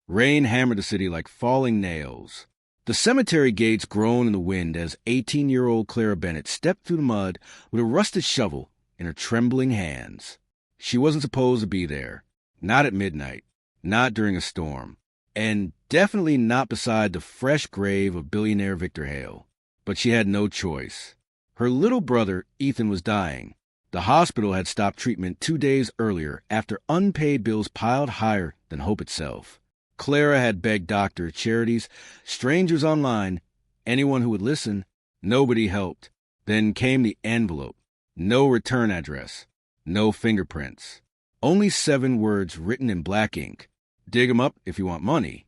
Rain hammered the city like falling nails. The cemetery gates groaned in the wind as 18-year-old Clara Bennett stepped through the mud with a rusted shovel in her trembling hands. She wasn't supposed to be there. Not at midnight. Not during a storm. And definitely not beside the fresh grave of billionaire Victor Hale. But she had no choice. Her little brother, Ethan, was dying. The hospital had stopped treatment 2 days earlier after unpaid bills piled higher than hope itself. Clara had begged doctors, charities, strangers online, anyone who would listen. Nobody helped. Then came the envelope. No return address. No fingerprints. Only 7 words written in black ink. Dig 'em up if you want money.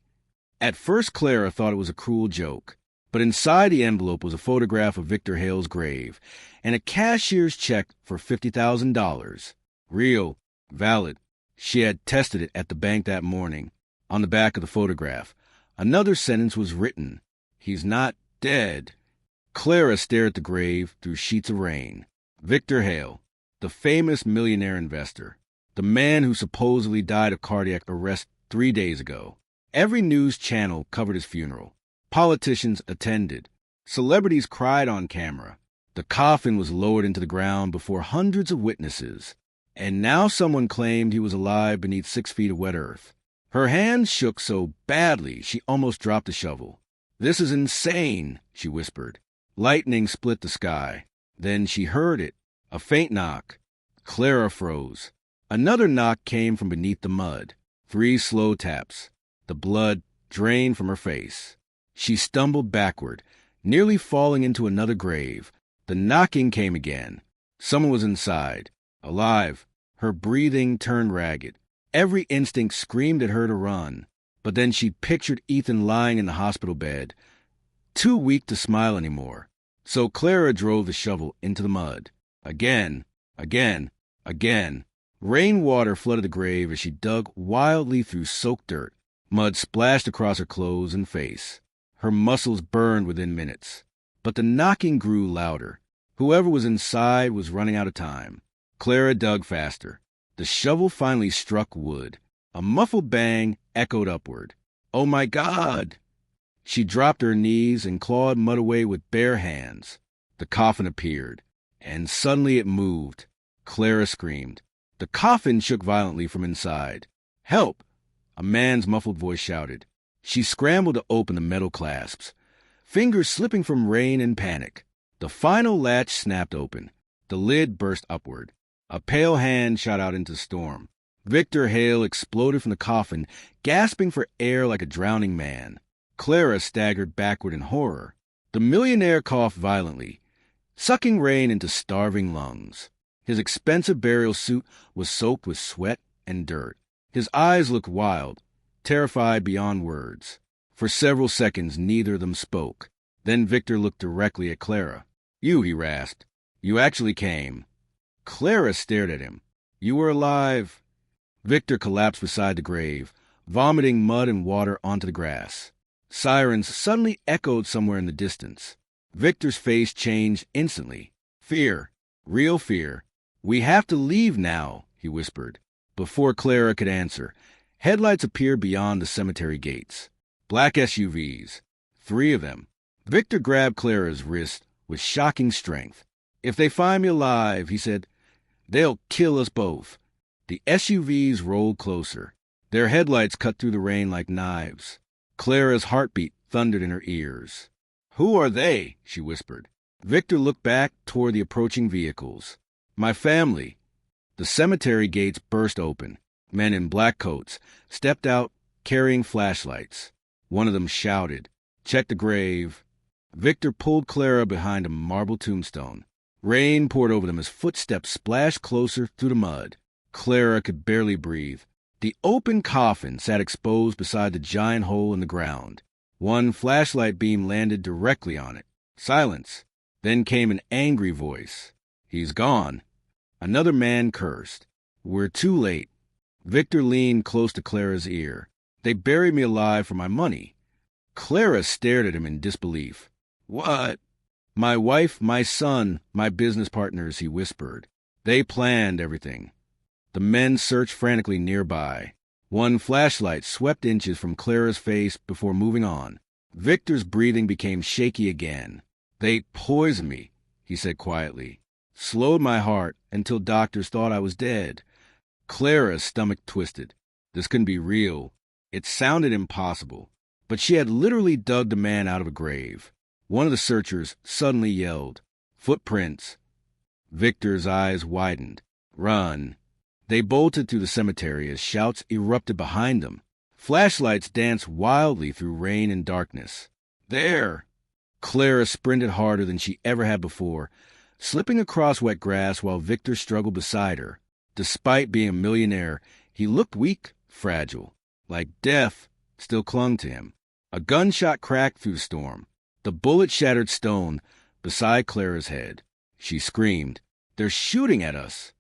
At first, Clara thought it was a cruel joke. But inside the envelope was a photograph of Victor Hale's grave and a cashier's check for $50,000. Real. Valid. She had tested it at the bank that morning. On the back of the photograph, another sentence was written. He's not dead. Clara stared at the grave through sheets of rain. Victor Hale, the famous millionaire investor, the man who supposedly died of cardiac arrest 3 days ago. Every news channel covered his funeral. Politicians attended. Celebrities cried on camera. The coffin was lowered into the ground before hundreds of witnesses. And now someone claimed he was alive beneath 6 feet of wet earth. Her hands shook so badly she almost dropped the shovel. "This is insane," she whispered. Lightning split the sky. Then she heard it. A faint knock. Clara froze. Another knock came from beneath the mud. 3 slow taps. The blood drained from her face. She stumbled backward, nearly falling into another grave. The knocking came again. Someone was inside. Alive. Her breathing turned ragged. Every instinct screamed at her to run. But then she pictured Ethan lying in the hospital bed, too weak to smile anymore. So Clara drove the shovel into the mud. Again. Rainwater flooded the grave as she dug wildly through soaked dirt. Mud splashed across her clothes and face. Her muscles burned within minutes. But the knocking grew louder. Whoever was inside was running out of time. Clara dug faster. The shovel finally struck wood. A muffled bang echoed upward. "Oh my God!" She dropped to her knees and clawed mud away with bare hands. The coffin appeared, and suddenly it moved. Clara screamed. The coffin shook violently from inside. "Help!" a man's muffled voice shouted. She scrambled to open the metal clasps, fingers slipping from rain and panic. The final latch snapped open. The lid burst upward. A pale hand shot out into the storm. Victor Hale exploded from the coffin, gasping for air like a drowning man. Clara staggered backward in horror. The millionaire coughed violently, sucking rain into starving lungs. His expensive burial suit was soaked with sweat and dirt. His eyes looked wild, terrified beyond words. For several seconds, neither of them spoke. Then Victor looked directly at Clara. "You," he rasped. "You actually came." Clara stared at him. "You were alive." Victor collapsed beside the grave, vomiting mud and water onto the grass. Sirens suddenly echoed somewhere in the distance. Victor's face changed instantly. Fear. Real fear. "We have to leave now," he whispered. Before Clara could answer, headlights appeared beyond the cemetery gates. Black SUVs. 3 of them. Victor grabbed Clara's wrist with shocking strength. "If they find me alive," he said, "they'll kill us both." The SUVs rolled closer. Their headlights cut through the rain like knives. Clara's heartbeat thundered in her ears. "Who are they?" she whispered. Victor looked back toward the approaching vehicles. "My family." The cemetery gates burst open. Men in black coats stepped out carrying flashlights. One of them shouted, "Check the grave." Victor pulled Clara behind a marble tombstone. Rain poured over them as footsteps splashed closer through the mud. Clara could barely breathe. The open coffin sat exposed beside the giant hole in the ground. One flashlight beam landed directly on it. Silence. Then came an angry voice. "He's gone." Another man cursed. "We're too late." Victor leaned close to Clara's ear. "They buried me alive for my money." Clara stared at him in disbelief. "What?" "My wife, my son, my business partners," he whispered. "They planned everything." The men searched frantically nearby. One flashlight swept inches from Clara's face before moving on. Victor's breathing became shaky again. "They poisoned me," he said quietly. "Slowed my heart until doctors thought I was dead." Clara's stomach twisted. This couldn't be real. It sounded impossible. But she had literally dug the man out of a grave. One of the searchers suddenly yelled, "Footprints!" Victor's eyes widened. "Run!" They bolted through the cemetery as shouts erupted behind them. Flashlights danced wildly through rain and darkness. "There!" Clara sprinted harder than she ever had before, slipping across wet grass while Victor struggled beside her. Despite being a millionaire, he looked weak, fragile. Like death still clung to him. A gunshot cracked through the storm. The bullet shattered stone beside Clara's head. She screamed, "They're shooting at us!"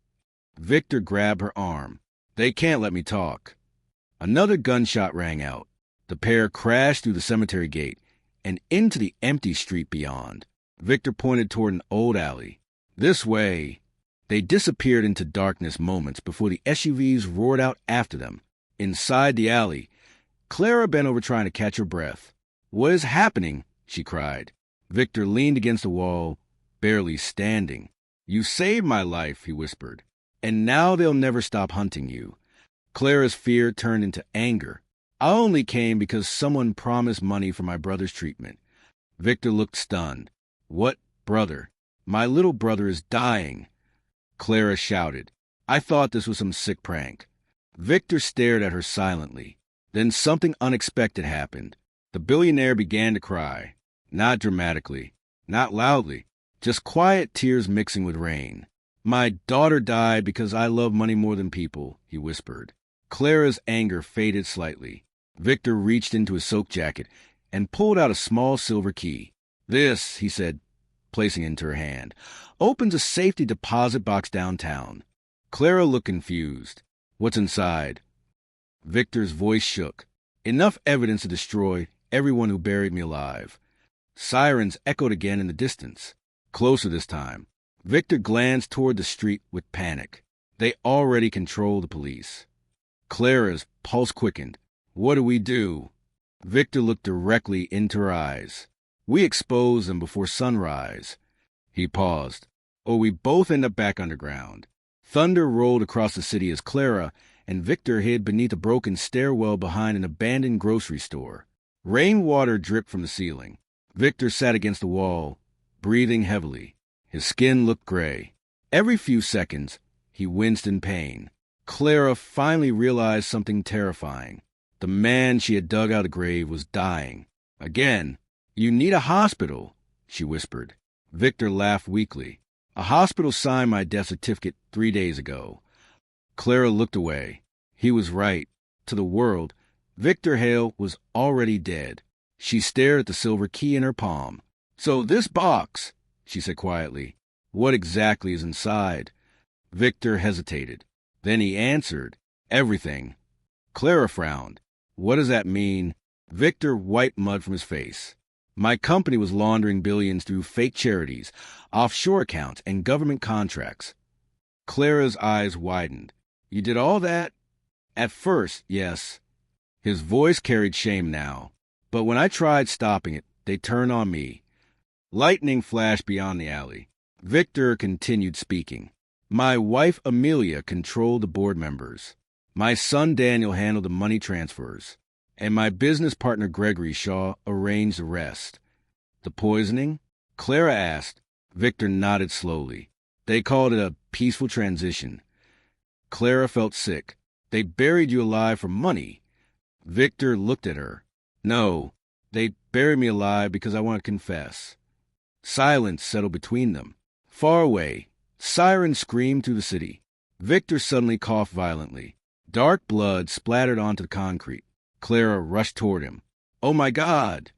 Victor grabbed her arm. "They can't let me talk." Another gunshot rang out. The pair crashed through the cemetery gate and into the empty street beyond. Victor pointed toward an old alley. "This way." They disappeared into darkness moments before the SUVs roared out after them. Inside the alley, Clara bent over trying to catch her breath. "What is happening?" she cried. Victor leaned against the wall, barely standing. "You saved my life," he whispered. "And now they'll never stop hunting you." Clara's fear turned into anger. "I only came because someone promised money for my brother's treatment." Victor looked stunned. "What brother? My little brother is dying." Clara shouted, "I thought this was some sick prank." Victor stared at her silently. Then something unexpected happened. The billionaire began to cry. Not dramatically, not loudly, just quiet tears mixing with rain. "My daughter died because I love money more than people," he whispered. Clara's anger faded slightly. Victor reached into his soaked jacket and pulled out a small silver key. "This," he said, placing it into her hand, "opens a safety deposit box downtown." Clara looked confused. "What's inside?" Victor's voice shook. "Enough evidence to destroy everyone who buried me alive." Sirens echoed again in the distance. Closer this time. Victor glanced toward the street with panic. They already controlled the police. Clara's pulse quickened. "What do we do?" Victor looked directly into her eyes. "We expose them before sunrise." He paused. "Or we both end up back underground." Thunder rolled across the city as Clara and Victor hid beneath a broken stairwell behind an abandoned grocery store. Rainwater dripped from the ceiling. Victor sat against the wall, breathing heavily. His skin looked gray. Every few seconds, he winced in pain. Clara finally realized something terrifying. The man she had dug out of the grave was dying. Again. "You need a hospital," she whispered. Victor laughed weakly. "A hospital signed my death certificate 3 days ago." Clara looked away. He was right. To the world, Victor Hale was already dead. She stared at the silver key in her palm. "So this box," she said quietly, "what exactly is inside?" Victor hesitated. Then he answered, "Everything." Clara frowned. "What does that mean?" Victor wiped mud from his face. "My company was laundering billions through fake charities, offshore accounts, and government contracts." Clara's eyes widened. "You did all that?" "At first, yes." His voice carried shame now. "But when I tried stopping it, they turned on me." Lightning flashed beyond the alley. Victor continued speaking. "My wife Amelia controlled the board members. My son Daniel handled the money transfers. And my business partner Gregory Shaw arranged the rest." "The poisoning?" Clara asked. Victor nodded slowly. "They called it a peaceful transition." Clara felt sick. "They buried you alive for money." Victor looked at her. "No, they buried me alive because I want to confess." Silence settled between them. Far away, sirens screamed through the city. Victor suddenly coughed violently. Dark blood splattered onto the concrete. Clara rushed toward him. "Oh, my God!"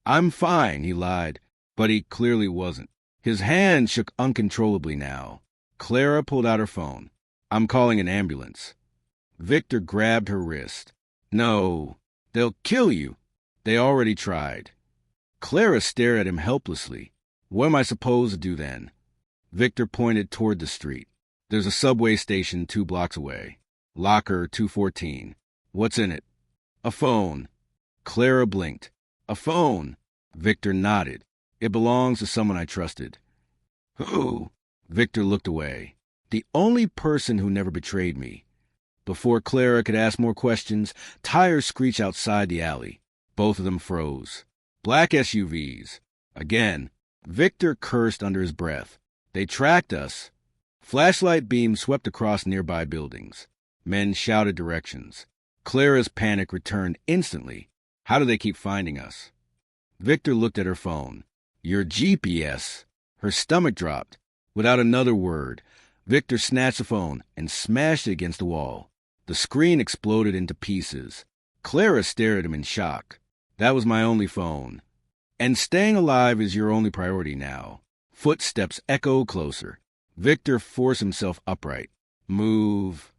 "I'm fine," he lied, but he clearly wasn't. His hand shook uncontrollably now. Clara pulled out her phone. "I'm calling an ambulance." Victor grabbed her wrist. "No, they'll kill you." "They already tried." Clara stared at him helplessly. "What am I supposed to do then?" Victor pointed toward the street. "There's a subway station 2 blocks away. Locker 214. What's in it? A phone. Clara blinked. A phone. Victor nodded. It belongs to someone I trusted. Who? Victor looked away. The only person who never betrayed me. Before Clara could ask more questions, tires screeched outside the alley. Both of them froze. Black SUVs. Again. Victor cursed under his breath. They tracked us. Flashlight beams swept across nearby buildings. Men shouted directions. Clara's panic returned instantly. How do they keep finding us? Victor looked at her phone. Your GPS. Her stomach dropped. Without another word, Victor snatched the phone and smashed it against the wall. The screen exploded into pieces. Clara stared at him in shock. That was my only phone. And staying alive is your only priority now. Footsteps echoed closer. Victor forced himself upright. Move.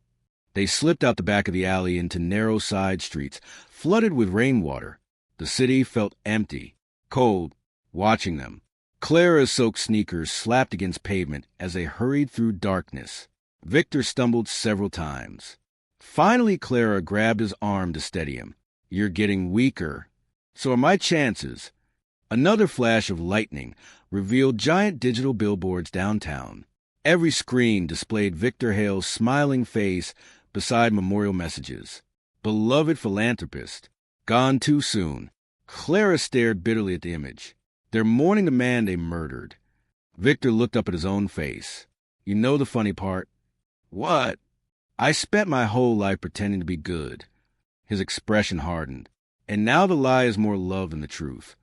They slipped out the back of the alley into narrow side streets, flooded with rainwater. The city felt empty, cold, watching them. Clara's soaked sneakers slapped against pavement as they hurried through darkness. Victor stumbled several times. Finally, Clara grabbed his arm to steady him. You're getting weaker. So are my chances. Another flash of lightning revealed giant digital billboards downtown. Every screen displayed Victor Hale's smiling face beside memorial messages. Beloved philanthropist. Gone too soon. Clara stared bitterly at the image. They're mourning the man they murdered. Victor looked up at his own face. You know the funny part? What? I spent my whole life pretending to be good. His expression hardened. And now the lie is more love than the truth.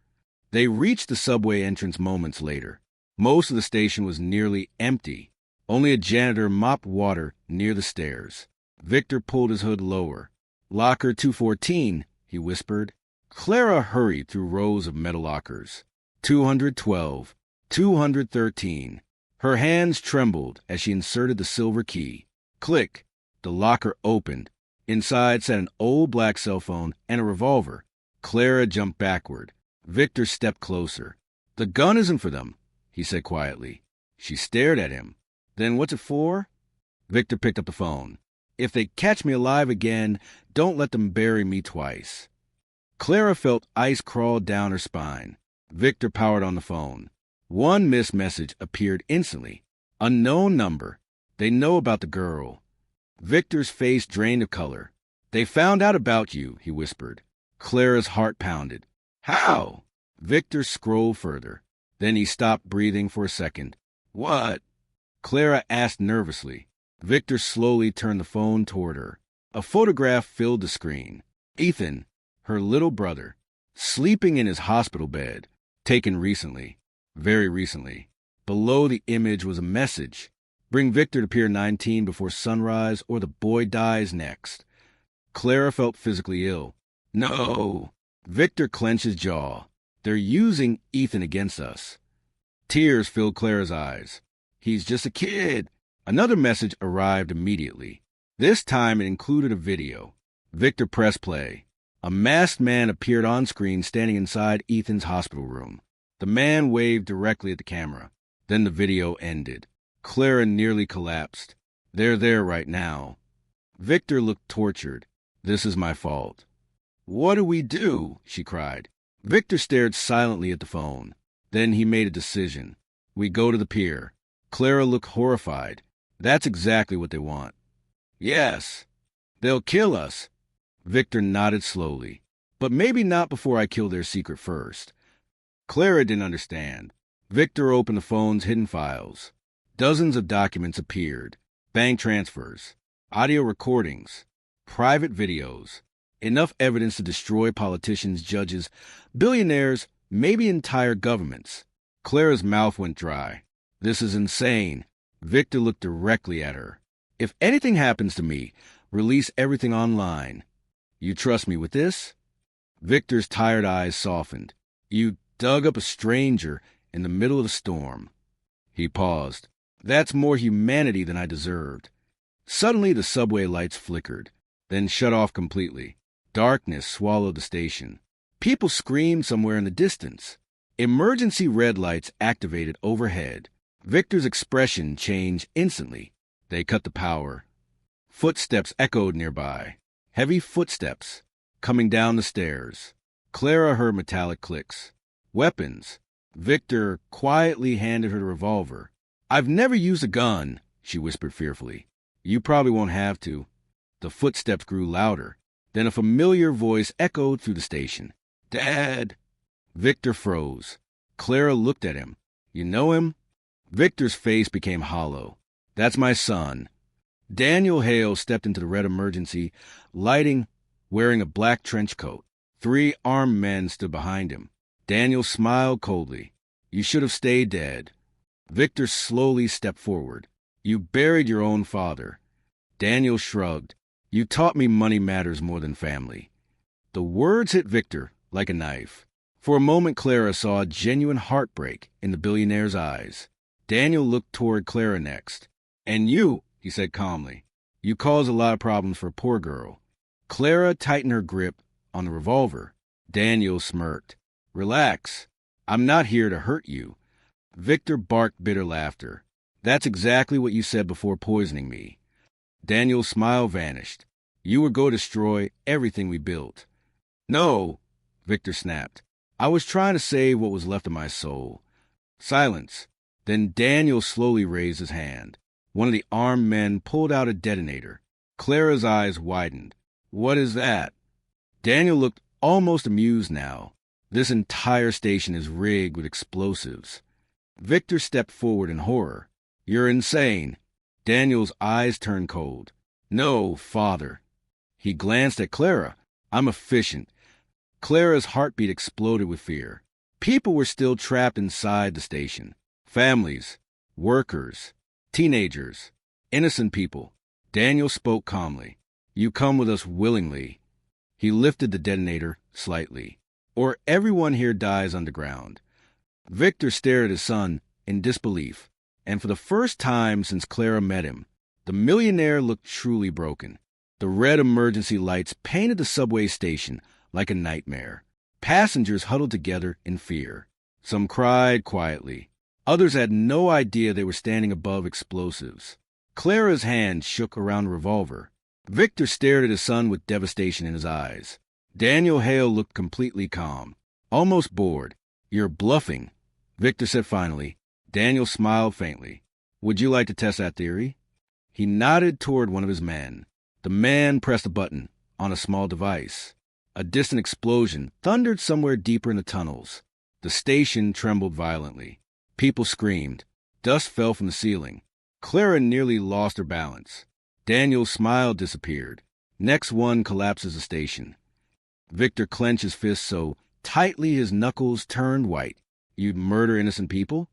They reached the subway entrance moments later. Most of the station was nearly empty. Only a janitor mopped water near the stairs. Victor pulled his hood lower. Locker 214, he whispered. Clara hurried through rows of metal lockers. 212, 213. Her hands trembled as she inserted the silver key. Click. The locker opened. Inside sat an old black cell phone and a revolver. Clara jumped backward. Victor stepped closer. The gun isn't for them, he said quietly. She stared at him. Then what's it for? Victor picked up the phone. If they catch me alive again, don't let them bury me twice. Clara felt ice crawl down her spine. Victor powered on the phone. One missed message appeared instantly. Unknown number. They know about the girl. Victor's face drained of color. They found out about you, he whispered. Clara's heart pounded. How? Victor scrolled further. Then he stopped breathing for a second. What? Clara asked nervously. Victor slowly turned the phone toward her. A photograph filled the screen. Ethan, her little brother, sleeping in his hospital bed, taken recently, very recently. Below the image was a message. Bring Victor to Pier 19 before sunrise or the boy dies next. Clara felt physically ill. No. Victor clenched his jaw. They're using Ethan against us. Tears filled Clara's eyes. He's just a kid. Another message arrived immediately. This time it included a video. Victor pressed play. A masked man appeared on screen standing inside Ethan's hospital room. The man waved directly at the camera. Then the video ended. Clara nearly collapsed. They're there right now. Victor looked tortured. This is my fault. What do we do? She cried. Victor stared silently at the phone. Then he made a decision. We go to the pier. Clara looked horrified. That's exactly what they want. Yes. They'll kill us. Victor nodded slowly. But maybe not before I kill their secret first. Clara didn't understand. Victor opened the phone's hidden files. Dozens of documents appeared. Bank transfers, audio recordings, private videos. Enough evidence to destroy politicians, judges, billionaires, maybe entire governments. Clara's mouth went dry. This is insane. Victor looked directly at her. If anything happens to me, release everything online. You trust me with this? Victor's tired eyes softened. You dug up a stranger in the middle of the storm. He paused. That's more humanity than I deserved. Suddenly the subway lights flickered, then shut off completely. Darkness swallowed the station. People screamed somewhere in the distance. Emergency red lights activated overhead. Victor's expression changed instantly. They cut the power. Footsteps echoed nearby. Heavy footsteps coming down the stairs. Clara heard metallic clicks. Weapons. Victor quietly handed her the revolver. "I've never used a gun," she whispered fearfully. "You probably won't have to." The footsteps grew louder. Then a familiar voice echoed through the station. "Dad!" Victor froze. Clara looked at him. "You know him?" Victor's face became hollow. "That's my son." Daniel Hale stepped into the red emergency lighting, wearing a black trench coat. 3 armed men stood behind him. Daniel smiled coldly. "You should have stayed dead." Victor slowly stepped forward. "You buried your own father." Daniel shrugged. "You taught me money matters more than family." The words hit Victor like a knife. For a moment, Clara saw a genuine heartbreak in the billionaire's eyes. Daniel looked toward Clara next. "And you," he said calmly, "you cause a lot of problems for a poor girl." Clara tightened her grip on the revolver. Daniel smirked. "Relax. I'm not here to hurt you." Victor barked bitter laughter. "That's exactly what you said before poisoning me." Daniel's smile vanished. "You would go destroy everything we built." "No," Victor snapped. "I was trying to save what was left of my soul." Silence. Then Daniel slowly raised his hand. One of the armed men pulled out a detonator. Clara's eyes widened. "What is that?" Daniel looked almost amused now. "This entire station is rigged with explosives." Victor stepped forward in horror. "You're insane." Daniel's eyes turned cold. "No, father." He glanced at Clara. "I'm efficient." Clara's heartbeat exploded with fear. People were still trapped inside the station. Families, workers, teenagers, innocent people. Daniel spoke calmly. "You come with us willingly." He lifted the detonator slightly. "Or everyone here dies underground." Victor stared at his son in disbelief, and for the first time since Clara met him, the millionaire looked truly broken. The red emergency lights painted the subway station like a nightmare. Passengers huddled together in fear. Some cried quietly. Others had no idea they were standing above explosives. Clara's hand shook around the revolver. Victor stared at his son with devastation in his eyes. Daniel Hale looked completely calm, almost bored. "You're bluffing," Victor said finally. Daniel smiled faintly. "Would you like to test that theory?" He nodded toward one of his men. The man pressed a button on a small device. A distant explosion thundered somewhere deeper in the tunnels. The station trembled violently. People screamed. Dust fell from the ceiling. Clara nearly lost her balance. Daniel's smile disappeared. "Next one collapses the station." Victor clenched his fist so tightly his knuckles turned white. "You murder innocent people?"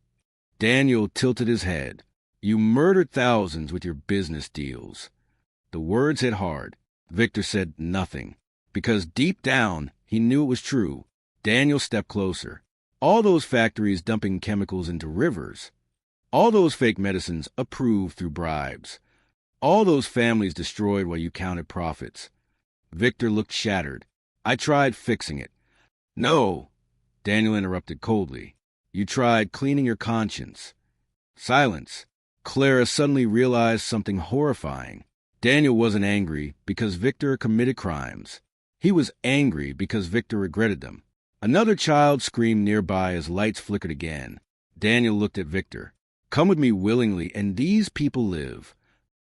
Daniel tilted his head. "You murdered thousands with your business deals." The words hit hard. Victor said nothing, because deep down he knew it was true. Daniel stepped closer. All those factories dumping chemicals into rivers. All those fake medicines approved through bribes. All those families destroyed while you counted profits. Victor looked shattered. "I tried fixing it." "No," Daniel interrupted coldly. "You tried cleaning your conscience." Silence. Clara suddenly realized something horrifying. Daniel wasn't angry because Victor committed crimes. He was angry because Victor regretted them. Another child screamed nearby as lights flickered again. Daniel looked at Victor. "Come with me willingly, and these people live."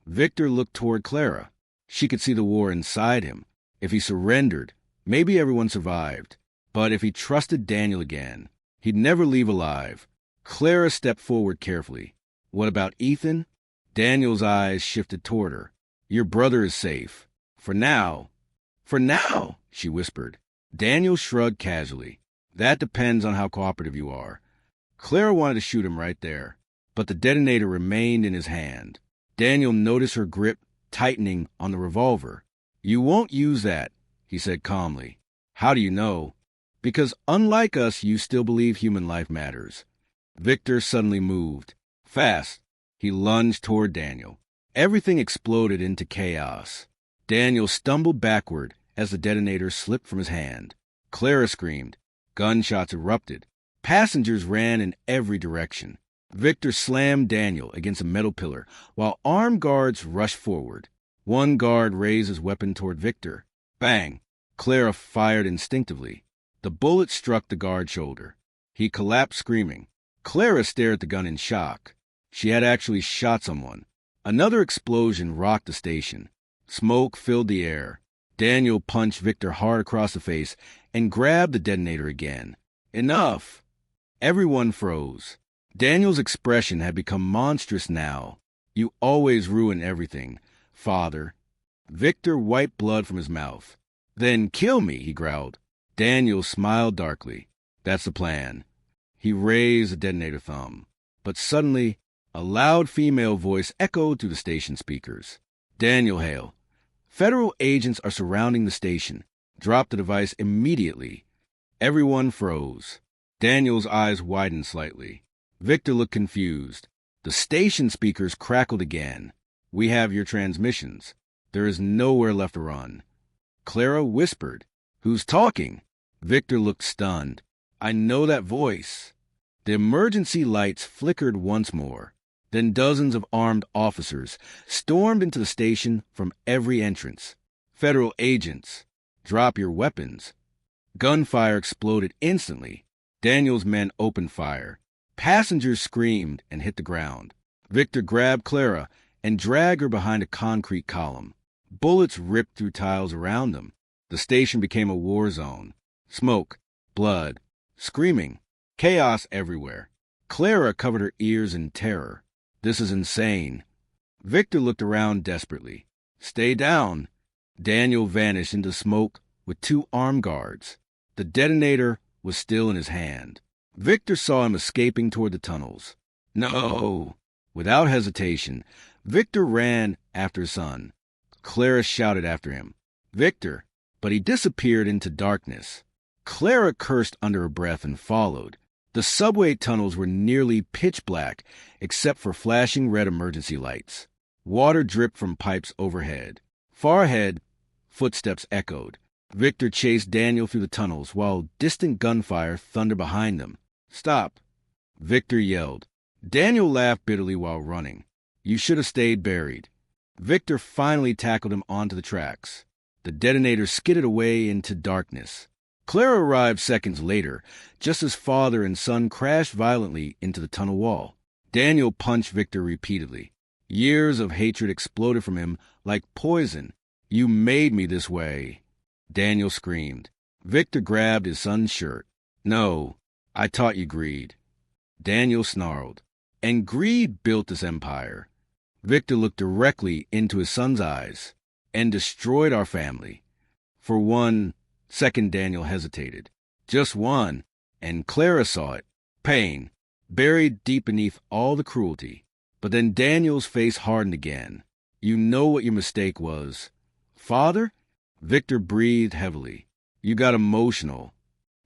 Victor looked toward Clara. She could see the war inside him. If he surrendered, maybe everyone survived. But if he trusted Daniel again, he'd never leave alive. Clara stepped forward carefully. "What about Ethan?" Daniel's eyes shifted toward her. "Your brother is safe. For now." "For now," she whispered. Daniel shrugged casually. "That depends on how cooperative you are." Clara wanted to shoot him right there, but the detonator remained in his hand. Daniel noticed her grip tightening on the revolver. "You won't use that," he said calmly. "How do you know?" "Because unlike us, you still believe human life matters." Victor suddenly moved. Fast. He lunged toward Daniel. Everything exploded into chaos. Daniel stumbled backward as the detonator slipped from his hand. Clara screamed. Gunshots erupted. Passengers ran in every direction. Victor slammed Daniel against a metal pillar while armed guards rushed forward. One guard raised his weapon toward Victor. Bang! Clara fired instinctively. The bullet struck the guard's shoulder. He collapsed screaming. Clara stared at the gun in shock. She had actually shot someone. Another explosion rocked the station. Smoke filled the air. Daniel punched Victor hard across the face and grabbed the detonator again. Enough! Everyone froze. Daniel's expression had become monstrous now. You always ruin everything, Father. Victor wiped blood from his mouth. Then kill me, he growled. Daniel smiled darkly. That's the plan. He raised the detonator thumb. But suddenly, a loud female voice echoed through the station speakers. Daniel Hale. Federal agents are surrounding the station. Drop the device immediately. Everyone froze. Daniel's eyes widened slightly. Victor looked confused. The station speakers crackled again. We have your transmissions. There is nowhere left to run. Clara whispered. Who's talking? Victor looked stunned. I know that voice. The emergency lights flickered once more. Then dozens of armed officers stormed into the station from every entrance. Federal agents, drop your weapons. Gunfire exploded instantly. Daniel's men opened fire. Passengers screamed and hit the ground. Victor grabbed Clara and dragged her behind a concrete column. Bullets ripped through tiles around them. The station became a war zone. Smoke, blood, screaming, chaos everywhere. Clara covered her ears in terror. This is insane. Victor looked around desperately. Stay down. Daniel vanished into smoke with two armed guards. The detonator was still in his hand. Victor saw him escaping toward the tunnels. No! Without hesitation, Victor ran after his son. Clara shouted after him. Victor! But he disappeared into darkness. Clara cursed under her breath and followed. The subway tunnels were nearly pitch black, except for flashing red emergency lights. Water dripped from pipes overhead. Far ahead, footsteps echoed. Victor chased Daniel through the tunnels while distant gunfire thundered behind them. Stop! Victor yelled. Daniel laughed bitterly while running. You should have stayed buried. Victor finally tackled him onto the tracks. The detonator skidded away into darkness. Clara arrived seconds later, just as father and son crashed violently into the tunnel wall. Daniel punched Victor repeatedly. Years of hatred exploded from him like poison. You made me this way. Daniel screamed. Victor grabbed his son's shirt. No, I taught you greed. Daniel snarled. And greed built this empire. Victor looked directly into his son's eyes. And destroyed our family. For 1 second, Daniel hesitated. Just one. And Clara saw it. Pain. Buried deep beneath all the cruelty. But then Daniel's face hardened again. You know what your mistake was. Father? Victor breathed heavily. You got emotional.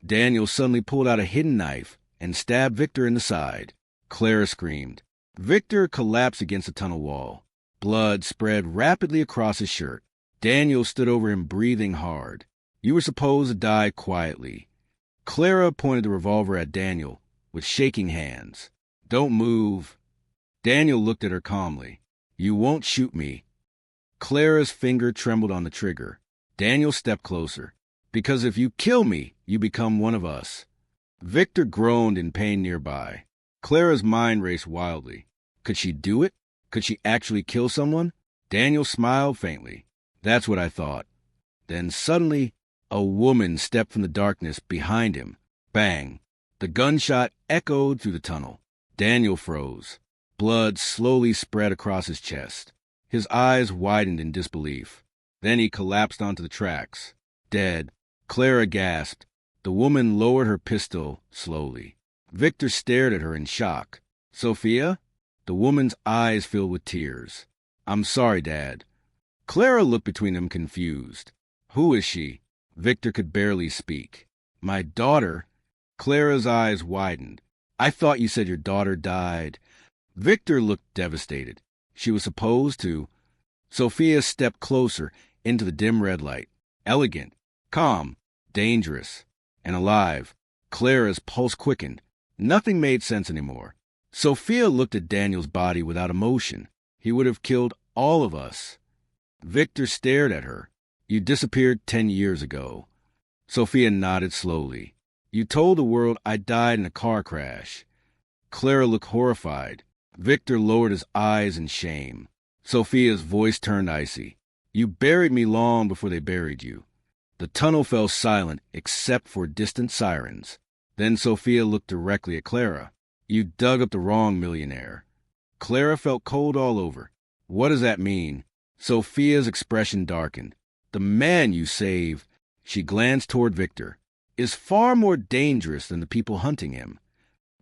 Daniel suddenly pulled out a hidden knife and stabbed Victor in the side. Clara screamed. Victor collapsed against the tunnel wall. Blood spread rapidly across his shirt. Daniel stood over him, breathing hard. You were supposed to die quietly. Clara pointed the revolver at Daniel with shaking hands. Don't move. Daniel looked at her calmly. You won't shoot me. Clara's finger trembled on the trigger. Daniel stepped closer. Because if you kill me, you become one of us. Victor groaned in pain nearby. Clara's mind raced wildly. Could she do it? Could she actually kill someone? Daniel smiled faintly. That's what I thought. Then suddenly, a woman stepped from the darkness behind him. Bang! The gunshot echoed through the tunnel. Daniel froze. Blood slowly spread across his chest. His eyes widened in disbelief. Then he collapsed onto the tracks. Dead. Clara gasped. The woman lowered her pistol slowly. Victor stared at her in shock. Sophia? The woman's eyes filled with tears. I'm sorry, Dad. Clara looked between them confused. Who is she? Victor could barely speak. My daughter? Clara's eyes widened. I thought you said your daughter died. Victor looked devastated. She was supposed to. Sophia stepped closer into the dim red light. Elegant, calm, dangerous, and alive. Clara's pulse quickened. Nothing made sense anymore. Sophia looked at Daniel's body without emotion. He would have killed all of us. Victor stared at her. You disappeared 10 years ago. Sophia nodded slowly. You told the world I died in a car crash. Clara looked horrified. Victor lowered his eyes in shame. Sophia's voice turned icy. You buried me long before they buried you. The tunnel fell silent except for distant sirens. Then Sophia looked directly at Clara. You dug up the wrong millionaire. Clara felt cold all over. What does that mean? Sophia's expression darkened. The man you saved, she glanced toward Victor, is far more dangerous than the people hunting him.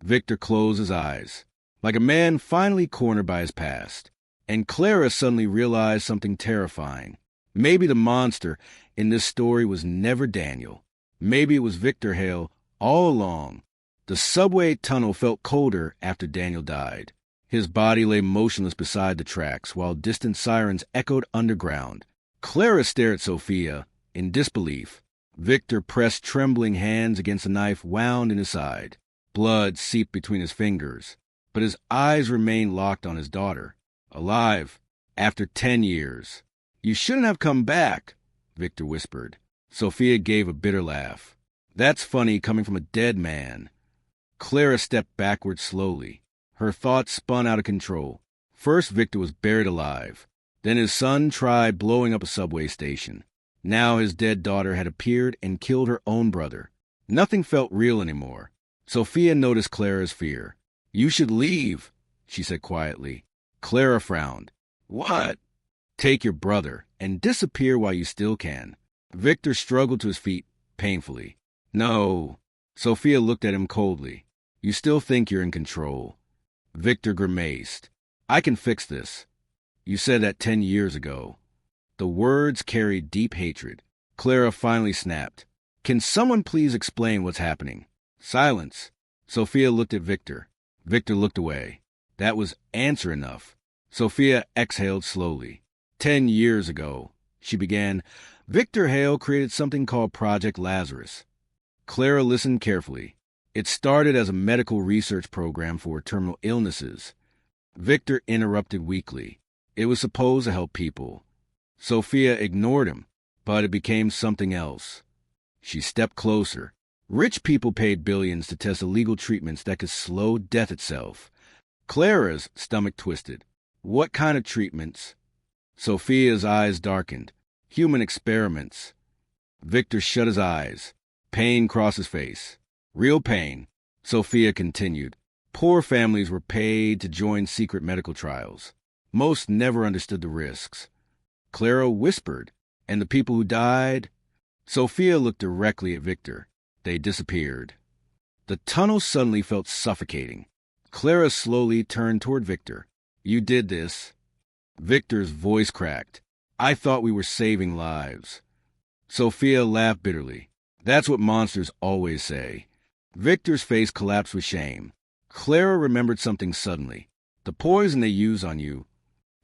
Victor closed his eyes, like a man finally cornered by his past. And Clara suddenly realized something terrifying. Maybe the monster in this story was never Daniel. Maybe it was Victor Hale all along. The subway tunnel felt colder after Daniel died. His body lay motionless beside the tracks while distant sirens echoed underground. Clara stared at Sophia in disbelief. Victor pressed trembling hands against a knife wound in his side. Blood seeped between his fingers, but his eyes remained locked on his daughter. Alive, after 10 years. You shouldn't have come back, Victor whispered. Sophia gave a bitter laugh. That's funny coming from a dead man. Clara stepped backward slowly. Her thoughts spun out of control. First, Victor was buried alive. Then his son tried blowing up a subway station. Now his dead daughter had appeared and killed her own brother. Nothing felt real anymore. Sophia noticed Clara's fear. You should leave, she said quietly. Clara frowned. What? Take your brother and disappear while you still can. Victor struggled to his feet painfully. No. Sophia looked at him coldly. You still think you're in control. Victor grimaced. I can fix this. You said that 10 years ago. The words carried deep hatred. Clara finally snapped. Can someone please explain what's happening? Silence. Sophia looked at Victor. Victor looked away. That was answer enough. Sophia exhaled slowly. 10 years ago, she began, Victor Hale created something called Project Lazarus. Clara listened carefully. It started as a medical research program for terminal illnesses. Victor interrupted weakly. It was supposed to help people. Sophia ignored him, but it became something else. She stepped closer. Rich people paid billions to test illegal treatments that could slow death itself. Clara's stomach twisted. What kind of treatments? Sophia's eyes darkened. Human experiments. Victor shut his eyes. Pain crossed his face. Real pain. Sophia continued. Poor families were paid to join secret medical trials. Most never understood the risks. Clara whispered. And the people who died? Sophia looked directly at Victor. They disappeared. The tunnel suddenly felt suffocating. Clara slowly turned toward Victor. You did this. Victor's voice cracked. I thought we were saving lives. Sophia laughed bitterly. That's what monsters always say. Victor's face collapsed with shame. Clara remembered something suddenly. The poison they use on you.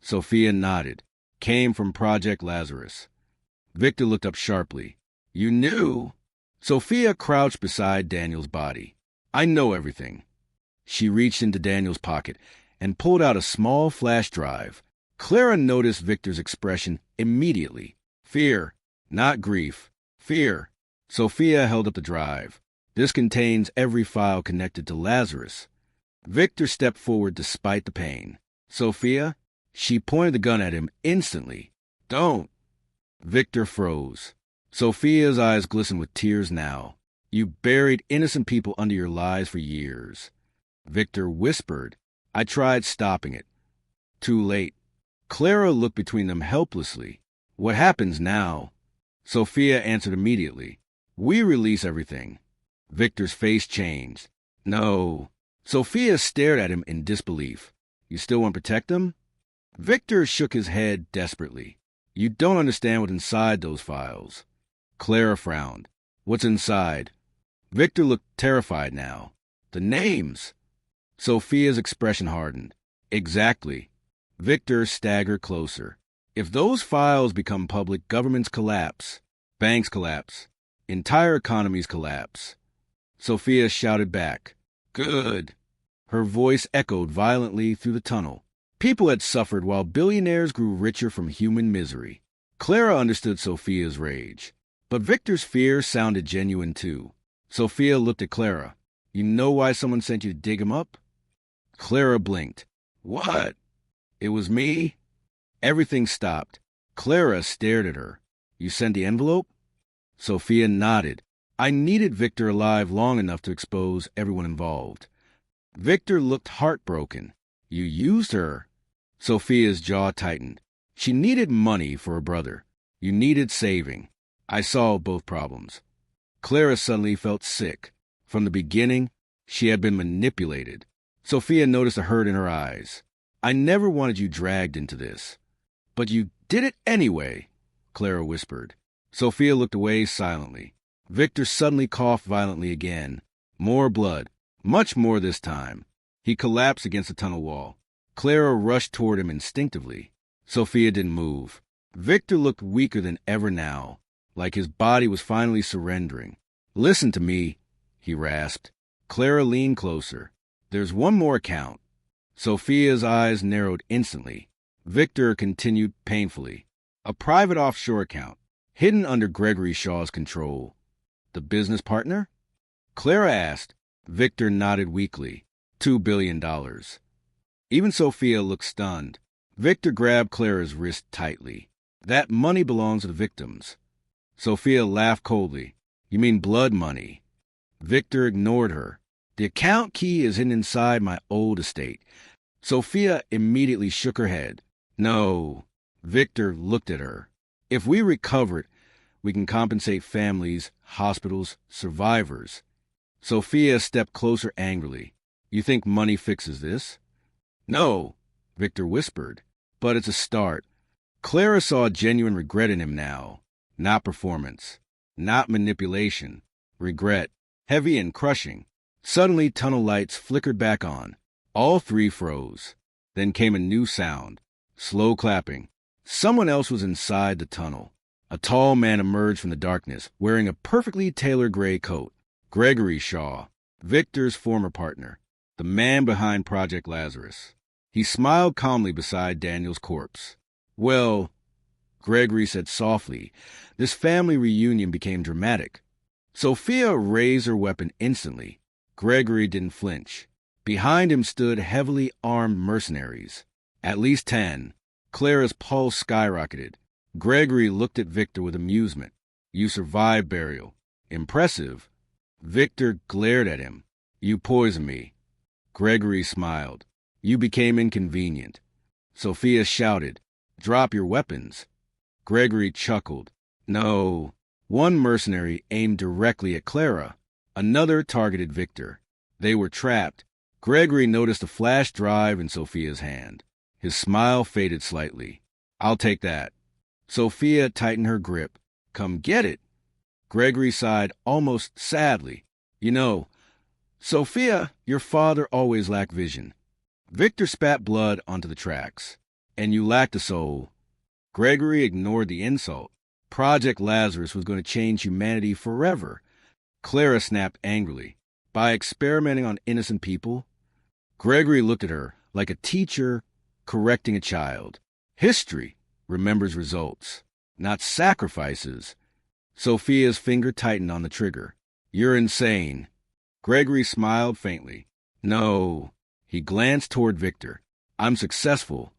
Sophia nodded. Came from Project Lazarus. Victor looked up sharply. You knew? Sophia crouched beside Daniel's body. I know everything. She reached into Daniel's pocket and pulled out a small flash drive. Clara noticed Victor's expression immediately. Fear, not grief. Fear. Sophia held up the drive. This contains every file connected to Lazarus. Victor stepped forward despite the pain. Sophia? She pointed the gun at him instantly. Don't. Victor froze. Sophia's eyes glistened with tears now. You buried innocent people under your lies for years. Victor whispered. I tried stopping it. Too late. Clara looked between them helplessly. What happens now? Sophia answered immediately. We release everything. Victor's face changed. No. Sophia stared at him in disbelief. You still want to protect them? Victor shook his head desperately. You don't understand what's inside those files. Clara frowned. What's inside? Victor looked terrified now. The names. Sophia's expression hardened. Exactly. Victor staggered closer. If those files become public, governments collapse. Banks collapse. Entire economies collapse. Sophia shouted back. Good. Her voice echoed violently through the tunnel. People had suffered while billionaires grew richer from human misery. Clara understood Sophia's rage, but Victor's fear sounded genuine too. Sophia looked at Clara. You know why someone sent you to dig him up? Clara blinked. What? It was me? Everything stopped. Clara stared at her. You sent the envelope? Sophia nodded. I needed Victor alive long enough to expose everyone involved. Victor looked heartbroken. You used her? Sophia's jaw tightened. She needed money for her brother. You needed saving. I solved both problems. Clara suddenly felt sick. From the beginning, she had been manipulated. Sophia noticed a hurt in her eyes. I never wanted you dragged into this. But you did it anyway, Clara whispered. Sophia looked away silently. Victor suddenly coughed violently again. More blood. Much more this time. He collapsed against the tunnel wall. Clara rushed toward him instinctively. Sophia didn't move. Victor looked weaker than ever now, like his body was finally surrendering. Listen to me, he rasped. Clara leaned closer. There's one more account. Sophia's eyes narrowed instantly. Victor continued painfully. A private offshore account, hidden under Gregory Shaw's control. The business partner? Clara asked. Victor nodded weakly. $2 billion. Even Sophia looked stunned. Victor grabbed Clara's wrist tightly. That money belongs to the victims. Sophia laughed coldly. You mean blood money? Victor ignored her. The account key is hidden inside my old estate. Sophia immediately shook her head. No. Victor looked at her. If we recover it, we can compensate families, hospitals, survivors. Sophia stepped closer angrily. You think money fixes this? No, Victor whispered. But it's a start. Clara saw genuine regret in him now. Not performance. Not manipulation. Regret. Heavy and crushing. Suddenly, tunnel lights flickered back on. All three froze. Then came a new sound. Slow clapping. Someone else was inside the tunnel. A tall man emerged from the darkness, wearing a perfectly tailored gray coat. Gregory Shaw, Victor's former partner. The man behind Project Lazarus. He smiled calmly beside Daniel's corpse. Well, Gregory said softly, this family reunion became dramatic. Sophia raised her weapon instantly. Gregory didn't flinch. Behind him stood heavily armed mercenaries. At least 10. Clara's pulse skyrocketed. Gregory looked at Victor with amusement. You survived burial. Impressive. Victor glared at him. You poisoned me. Gregory smiled. You became inconvenient. Sophia shouted, Drop your weapons. Gregory chuckled. No. One mercenary aimed directly at Clara. Another targeted Victor. They were trapped. Gregory noticed a flash drive in Sophia's hand. His smile faded slightly. I'll take that. Sophia tightened her grip. Come get it. Gregory sighed almost sadly. You know, Sophia, your father always lacked vision. Victor spat blood onto the tracks. And you lacked a soul. Gregory ignored the insult. Project Lazarus was going to change humanity forever. Clara snapped angrily. By experimenting on innocent people? Gregory looked at her like a teacher correcting a child. History remembers results, not sacrifices. Sophia's finger tightened on the trigger. You're insane. Gregory smiled faintly. No. He glanced toward Victor. I'm successful.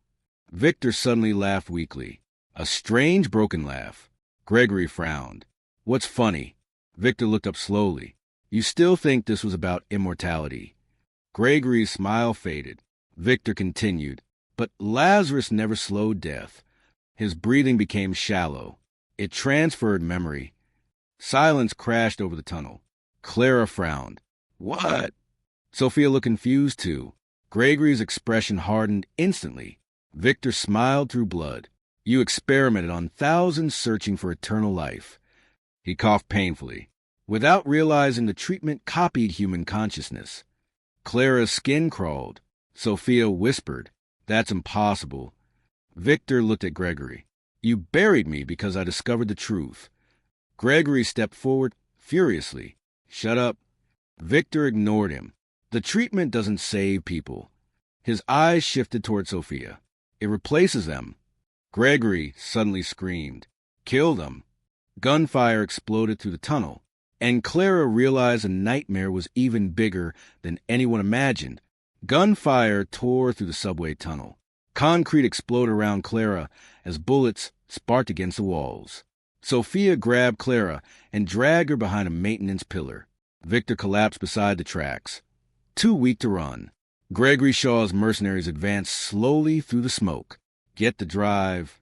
Victor suddenly laughed weakly. A strange, broken laugh. Gregory frowned. What's funny? Victor looked up slowly. You still think this was about immortality? Gregory's smile faded. Victor continued. But Lazarus never slowed death. His breathing became shallow. It transferred memory. Silence crashed over the tunnel. Clara frowned. What? Sophia looked confused too. Gregory's expression hardened instantly. Victor smiled through blood. You experimented on thousands searching for eternal life. He coughed painfully. Without realizing the treatment copied human consciousness. Clara's skin crawled. Sophia whispered, That's impossible. Victor looked at Gregory. You buried me because I discovered the truth. Gregory stepped forward furiously. Shut up. Victor ignored him. The treatment doesn't save people. His eyes shifted toward Sophia. It replaces them. Gregory suddenly screamed. Killed him. Gunfire exploded through the tunnel, and Clara realized a nightmare was even bigger than anyone imagined. Gunfire tore through the subway tunnel. Concrete exploded around Clara as bullets sparked against the walls. Sophia grabbed Clara and dragged her behind a maintenance pillar. Victor collapsed beside the tracks, too weak to run. Gregory Shaw's mercenaries advanced slowly through the smoke. Get the drive,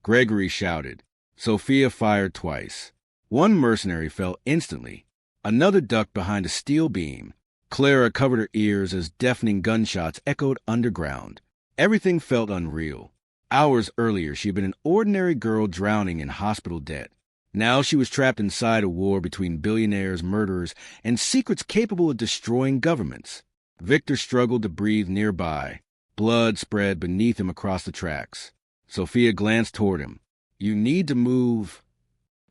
Gregory shouted. Sophia fired twice. One mercenary fell instantly. Another ducked behind a steel beam. Clara covered her ears as deafening gunshots echoed underground. Everything felt unreal. Hours earlier, she had been an ordinary girl drowning in hospital debt. Now she was trapped inside a war between billionaires, murderers, and secrets capable of destroying governments. Victor struggled to breathe nearby. Blood spread beneath him across the tracks. Sophia glanced toward him. You need to move.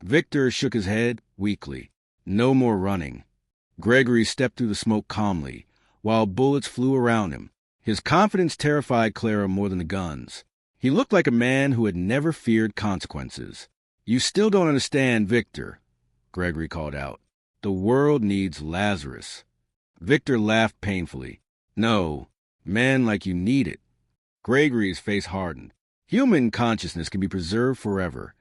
Victor shook his head weakly. No more running. Gregory stepped through the smoke calmly, while bullets flew around him. His confidence terrified Clara more than the guns. He looked like a man who had never feared consequences. You still don't understand, Victor, Gregory called out. The world needs Lazarus. Victor laughed painfully. No, men like you need it. Gregory's face hardened. Human consciousness can be preserved forever.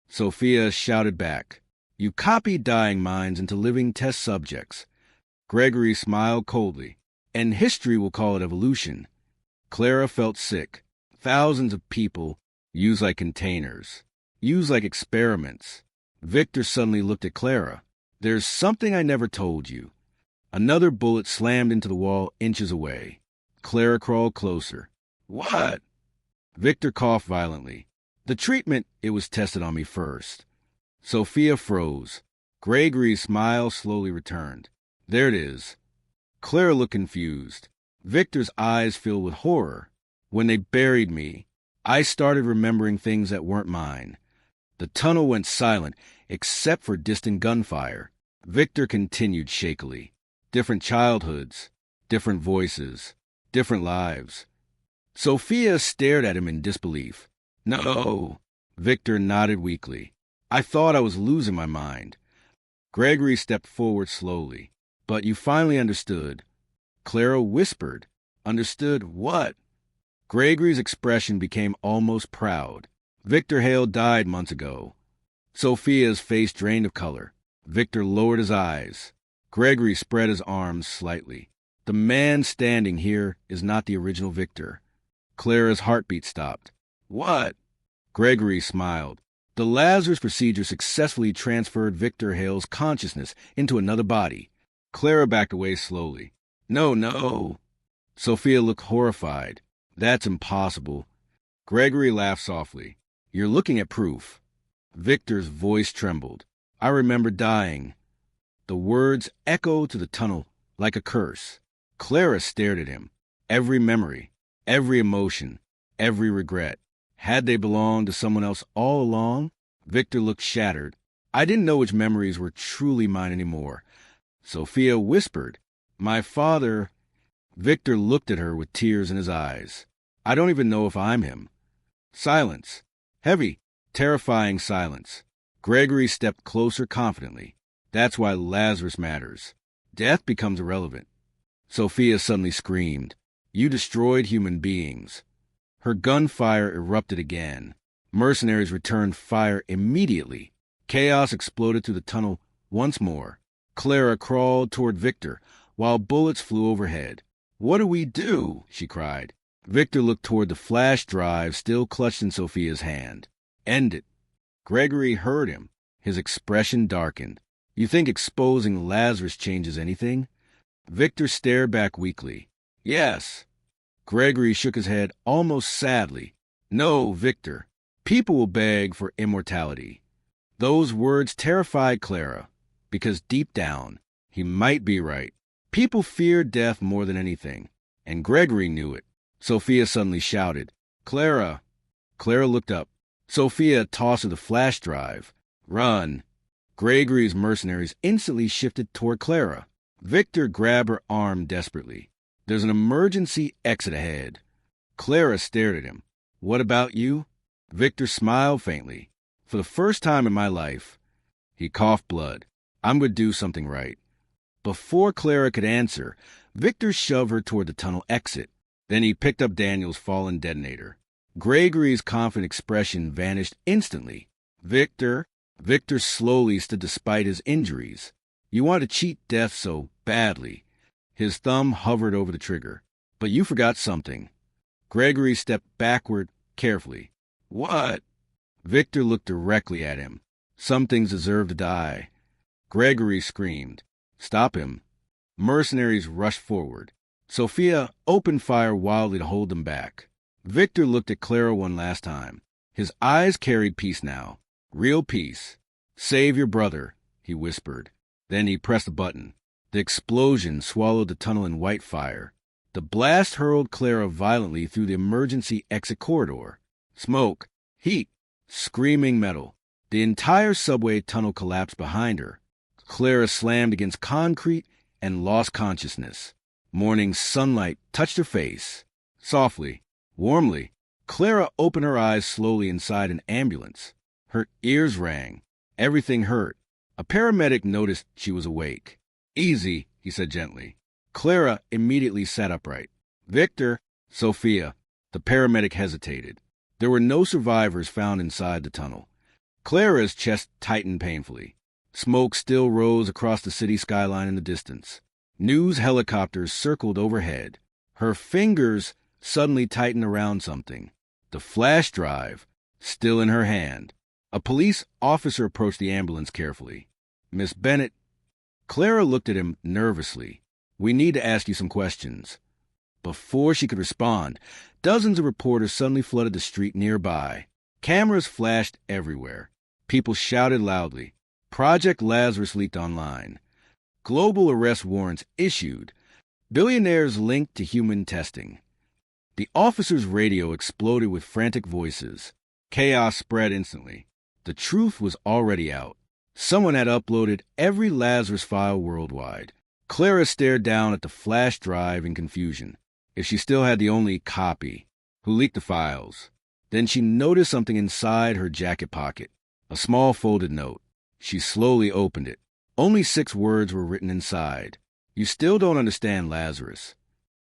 Sophia shouted back. You copy dying minds into living test subjects. Gregory smiled coldly. And history will call it evolution. Clara felt sick. Thousands of people used like containers, used like experiments. Victor suddenly looked at Clara. There's something I never told you. Another bullet slammed into the wall inches away. Clara crawled closer. What? Victor coughed violently. The treatment, it was tested on me first. Sophia froze. Gregory's smile slowly returned. There it is. Clara looked confused. Victor's eyes filled with horror. When they buried me, I started remembering things that weren't mine. The tunnel went silent, except for distant gunfire. Victor continued shakily. Different childhoods, different voices, different lives. Sophia stared at him in disbelief. No, Victor nodded weakly. I thought I was losing my mind. Gregory stepped forward slowly. But you finally understood. Clara whispered. Understood what? Gregory's expression became almost proud. Victor Hale died months ago. Sophia's face drained of color. Victor lowered his eyes. Gregory spread his arms slightly. The man standing here is not the original Victor. Clara's heartbeat stopped. What? Gregory smiled. The Lazarus procedure successfully transferred Victor Hale's consciousness into another body. Clara backed away slowly. No. Sophia looked horrified. That's impossible. Gregory laughed softly. You're looking at proof. Victor's voice trembled. I remember dying. The words echoed to the tunnel like a curse. Clara stared at him. Every memory, every emotion, every regret. Had they belonged to someone else all along? Victor looked shattered. I didn't know which memories were truly mine anymore. Sophia whispered, My father... Victor looked at her with tears in his eyes. I don't even know if I'm him. Silence. Heavy, terrifying silence. Gregory stepped closer confidently. That's why Lazarus matters. Death becomes irrelevant. Sophia suddenly screamed. You destroyed human beings. Her gunfire erupted again. Mercenaries returned fire immediately. Chaos exploded through the tunnel once more. Clara crawled toward Victor, while bullets flew overhead. What do we do? She cried. Victor looked toward the flash drive still clutched in Sophia's hand. End it. Gregory heard him. His expression darkened. You think exposing Lazarus changes anything? Victor stared back weakly. Yes. Gregory shook his head almost sadly. No, Victor. People will beg for immortality. Those words terrified Clara, because deep down, he might be right. People fear death more than anything, and Gregory knew it. Sophia suddenly shouted, Clara! Clara looked up. Sophia tossed her the flash drive. Run! Gregory's mercenaries instantly shifted toward Clara. Victor grabbed her arm desperately. There's an emergency exit ahead. Clara stared at him. What about you? Victor smiled faintly. For the first time in my life, he coughed blood. I'm going to do something right. Before Clara could answer, Victor shoved her toward the tunnel exit. Then he picked up Daniel's fallen detonator. Gregory's confident expression vanished instantly. Victor slowly stood despite his injuries. You wanted to cheat death so badly. His thumb hovered over the trigger. But you forgot something. Gregory stepped backward carefully. What? Victor looked directly at him. Some things deserve to die. Gregory screamed. Stop him. Mercenaries rushed forward. Sophia opened fire wildly to hold them back. Victor looked at Clara one last time. His eyes carried peace now. Real peace. Save your brother, he whispered. Then he pressed a button. The explosion swallowed the tunnel in white fire. The blast hurled Clara violently through the emergency exit corridor. Smoke, heat, screaming metal. The entire subway tunnel collapsed behind her. Clara slammed against concrete and lost consciousness. Morning sunlight touched her face. Softly, warmly, Clara opened her eyes slowly inside an ambulance. Her ears rang. Everything hurt. A paramedic noticed she was awake. Easy, he said gently. Clara immediately sat upright. Victor, Sophia. The paramedic hesitated. There were no survivors found inside the tunnel. Clara's chest tightened painfully. Smoke still rose across the city skyline in the distance. News helicopters circled overhead. Her fingers suddenly tightened around something. The flash drive, still in her hand. A police officer approached the ambulance carefully. Miss Bennett. Clara looked at him nervously. We need to ask you some questions. Before she could respond, dozens of reporters suddenly flooded the street nearby. Cameras flashed everywhere. People shouted loudly. Project Lazarus leaked online. Global arrest warrants issued. Billionaires linked to human testing. The officer's radio exploded with frantic voices. Chaos spread instantly. The truth was already out. Someone had uploaded every Lazarus file worldwide. Clara stared down at the flash drive in confusion. If she still had the only copy, who leaked the files? Then she noticed something inside her jacket pocket. A small folded note. She slowly opened it. Only 6 words were written inside. You still don't understand Lazarus.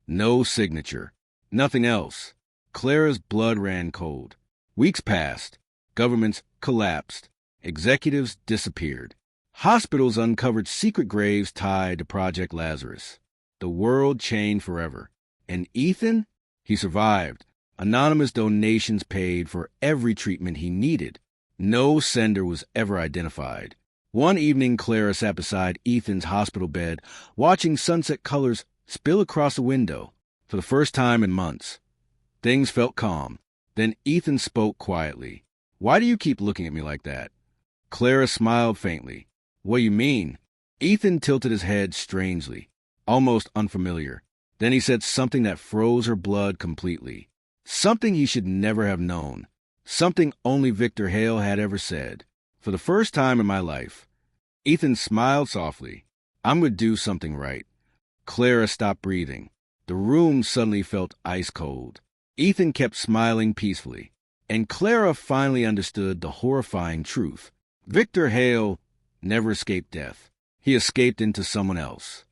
No signature. Nothing else. Clara's blood ran cold. Weeks passed. Governments collapsed. Executives disappeared. Hospitals uncovered secret graves tied to Project Lazarus. The world changed forever. And Ethan? He survived. Anonymous donations paid for every treatment he needed. No sender was ever identified. One evening, Clara sat beside Ethan's hospital bed, watching sunset colors spill across the window. For the first time in months, things felt calm. Then Ethan spoke quietly. Why do you keep looking at me like that? Clara smiled faintly. What do you mean? Ethan tilted his head strangely, almost unfamiliar. Then he said something that froze her blood completely. Something he should never have known. Something only Victor Hale had ever said. For the first time in my life, Ethan smiled softly. I'm going to do something right. Clara stopped breathing. The room suddenly felt ice cold. Ethan kept smiling peacefully. And Clara finally understood the horrifying truth. Victor Hale never escaped death. He escaped into someone else.